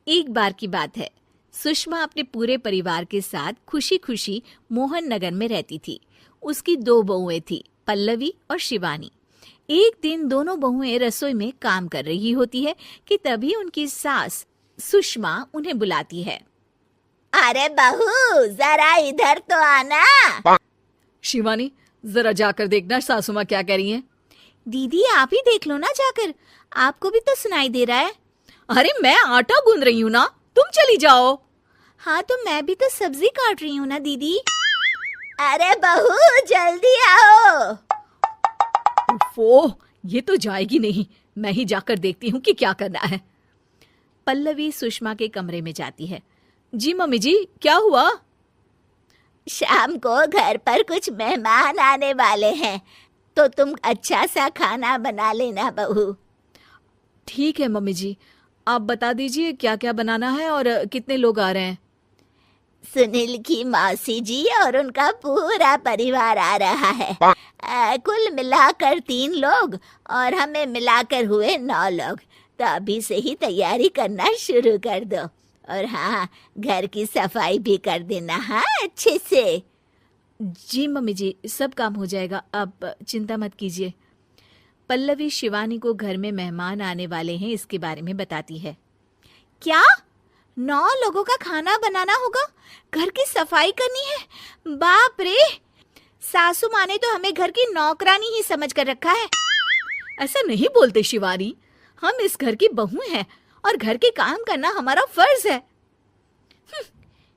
एक बार की बात है, सुषमा अपने पूरे परिवार के साथ खुशी खुशी मोहन नगर में रहती थी। उसकी 2 बहुएं थी, पल्लवी और शिवानी। एक दिन दोनों बहुएं रसोई में काम कर रही होती है कि तभी उनकी सास सुषमा उन्हें बुलाती है। अरे बहू, जरा इधर तो आना। शिवानी, जरा जाकर देखना सासू माँ क्या कह रही हैं। दीदी आप ही देख लो ना जाकर, आपको भी तो सुनाई दे रहा है। अरे मैं आटा गूंद रही हूँ ना, तुम चली जाओ। हाँ तो मैं भी तो सब्जी काट रही हूँ ना दीदी। अरे बहू, जल्दी आओ। ओह, ये तो जाएगी नहीं। मैं ही जाकर देखती हूँ कि क्या करना है। पल्लवी सुषमा के कमरे में जाती है। जी मम्मी जी, क्या हुआ? शाम को घर पर कुछ मेहमान आने वाले हैं, तो तुम अच्छा सा खाना बना लेना बहू। ठीक है मम्मी जी, आप बता दीजिए क्या क्या बनाना है और कितने लोग आ रहे हैं। सुनील की मौसी जी और उनका पूरा परिवार आ रहा है। कुल मिलाकर 3 लोग और हमें मिलाकर हुए 9 लोग। तो अभी से ही तैयारी करना शुरू कर दो। और हाँ, घर की सफाई भी कर देना, हाँ, अच्छे से। जी मम्मी जी, सब काम हो जाएगा, आप चिंता मत कीजिए। पल्लवी शिवानी को घर में मेहमान आने वाले हैं इसके बारे में बताती है। क्या 9 लोगों का खाना बनाना होगा, घर की सफाई करनी है? बाप रे, सासू माँ ने तो हमें घर की नौकरानी ही समझ कर रखा है। ऐसा नहीं बोलते शिवानी, हम इस घर की बहू हैं और घर के काम करना हमारा फर्ज है।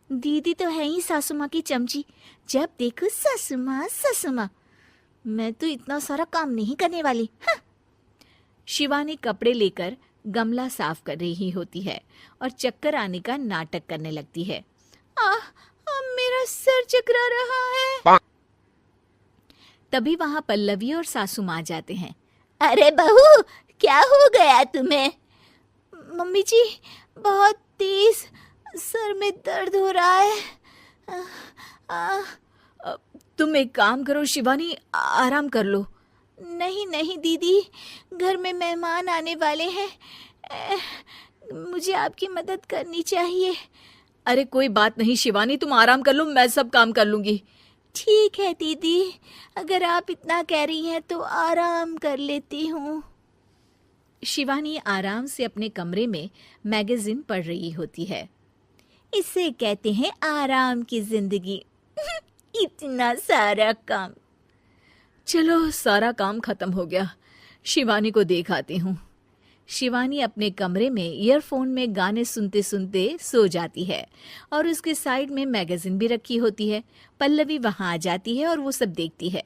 दीदी तो है ही सासू माँ की चमची, जब देखो सासू माँ सासू माँ। मैं तो इतना सारा काम नहीं करने वाली। शिवानी कपड़े लेकर गमला साफ कर रही होती है और चक्कर आने का नाटक करने लगती है। मेरा सर चकरा रहा है। तभी वहां पल्लवी और सासू माँ जाते हैं। अरे बहू, क्या हो गया तुम्हें? मम्मी जी, बहुत तेज सर में दर्द हो रहा है। तुम एक काम करो शिवानी, आराम कर लो। नहीं नहीं दीदी, घर में मेहमान आने वाले हैं, मुझे आपकी मदद करनी चाहिए। अरे कोई बात नहीं शिवानी, तुम आराम कर लो, मैं सब काम कर लूंगी। ठीक है दीदी, अगर आप इतना कह रही हैं तो आराम कर लेती हूँ। शिवानी आराम से अपने कमरे में मैगजीन पढ़ रही होती है। इसे कहते हैं आराम की जिंदगी। इतना सारा काम। चलो, सारा काम खत्म हो गया, शिवानी को देख आती हूँ। शिवानी अपने कमरे में ईयरफोन में गाने सुनते सुनते सो जाती है और उसके साइड में मैगजीन भी रखी होती है। पल्लवी वहां आ जाती है और वो सब देखती है।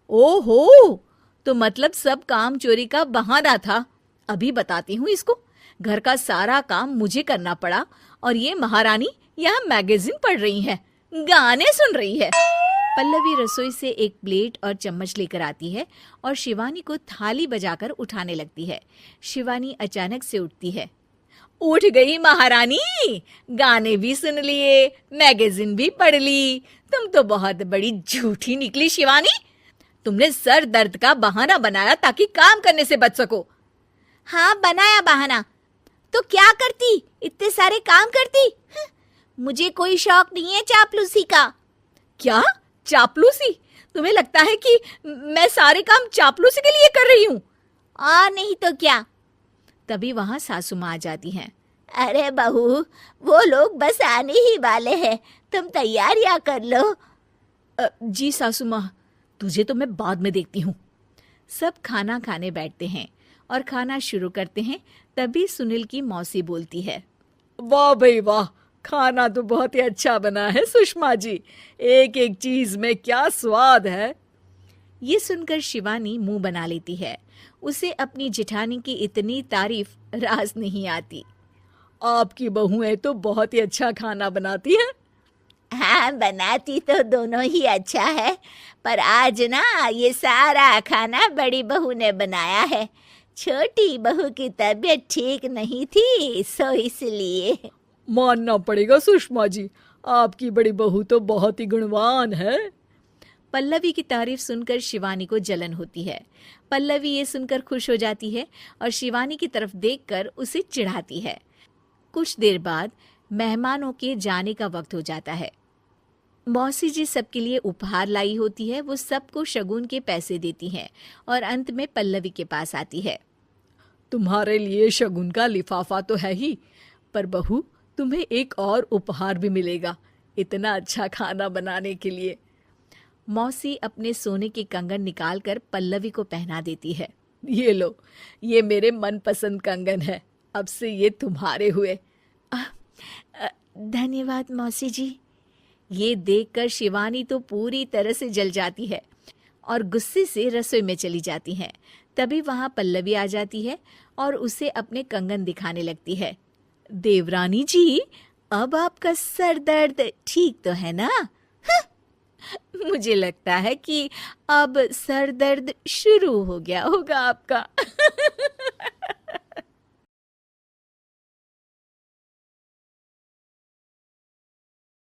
ओहो, तो मतलब सब काम चोरी का बहाना था। अभी बताती हूँ इसको। घर का सारा काम मुझे करना पड़ा और ये महारानी यहाँ मैगजीन पढ़ रही है, गाने सुन रही है। पल्लवी रसोई से एक प्लेट और चम्मच लेकर आती है और शिवानी को थाली बजाकर उठाने लगती है। शिवानी अचानक से उठती है। उठ गई महारानी, गाने भी सुन लिए, मैगजीन भी पढ़ ली। तुम तो बहुत बड़ी झूठी निकली शिवानी। तुमने सर दर्द का बहाना बनाया ताकि काम करने से बच सको। हाँ, बनाया बहाना, तो क्या करती, इतने सारे काम करती। मुझे कोई शौक नहीं है चापलूसी का। क्या चापलूसी? तुम्हें लगता है कि मैं सारे काम चापलूसी के लिए कर रही हूँ? और नहीं तो क्या। तभी वहां सासू माँ आ जाती हैं। अरे बहू, वो लोग बस आने ही वाले हैं, तुम तैयारियां कर लो। जी सासू माँ, तुझे तो मैं बाद में देखती हूँ। सब खाना खाने बैठते हैं और खाना शुरू करते हैं। तभी सुनील की मौसी बोलती है। वाह भाई वाह, खाना तो बहुत ही अच्छा बना है सुषमा जी, एक एक चीज में क्या स्वाद है। ये सुनकर शिवानी मुंह बना लेती है। उसे अपनी जेठानी की इतनी तारीफ रास नहीं आती। आपकी बहुएं तो बहुत ही अच्छा खाना बनाती हैं। हाँ, बनाती तो दोनों ही अच्छा है, पर आज ना ये सारा खाना बड़ी बहू ने बनाया है। छोटी बहू की तबीयत ठीक नहीं थी, सो इसलिए। मानना पड़ेगा सुषमा जी, आपकी बड़ी बहू तो बहुत ही गुणवान है। पल्लवी की तारीफ सुनकर शिवानी को जलन होती है। पल्लवी ये सुनकर खुश हो जाती है और शिवानी की तरफ देखकर उसे चिढ़ाती है। कुछ देर बाद मेहमानों के जाने का वक्त हो जाता है। मौसी जी सबके लिए उपहार लाई होती है। वो सबको शगुन के पैसे देती हैं और अंत में पल्लवी के पास आती है। तुम्हारे लिए शगुन का लिफाफा तो है ही, पर बहू तुम्हें एक और उपहार भी मिलेगा इतना अच्छा खाना बनाने के लिए। मौसी अपने सोने के कंगन निकालकर पल्लवी को पहना देती है। ये लो, ये मेरे मनपसंद कंगन है, अब से ये तुम्हारे हुए। धन्यवाद मौसी जी। ये देखकर शिवानी तो पूरी तरह से जल जाती है और गुस्से से रसोई में चली जाती हैं। तभी वहां पल्लवी आ जाती है और उसे अपने कंगन दिखाने लगती है। देवरानी जी, अब आपका सर दर्द ठीक तो है ना? मुझे लगता है कि अब सर दर्द शुरू हो गया होगा आपका।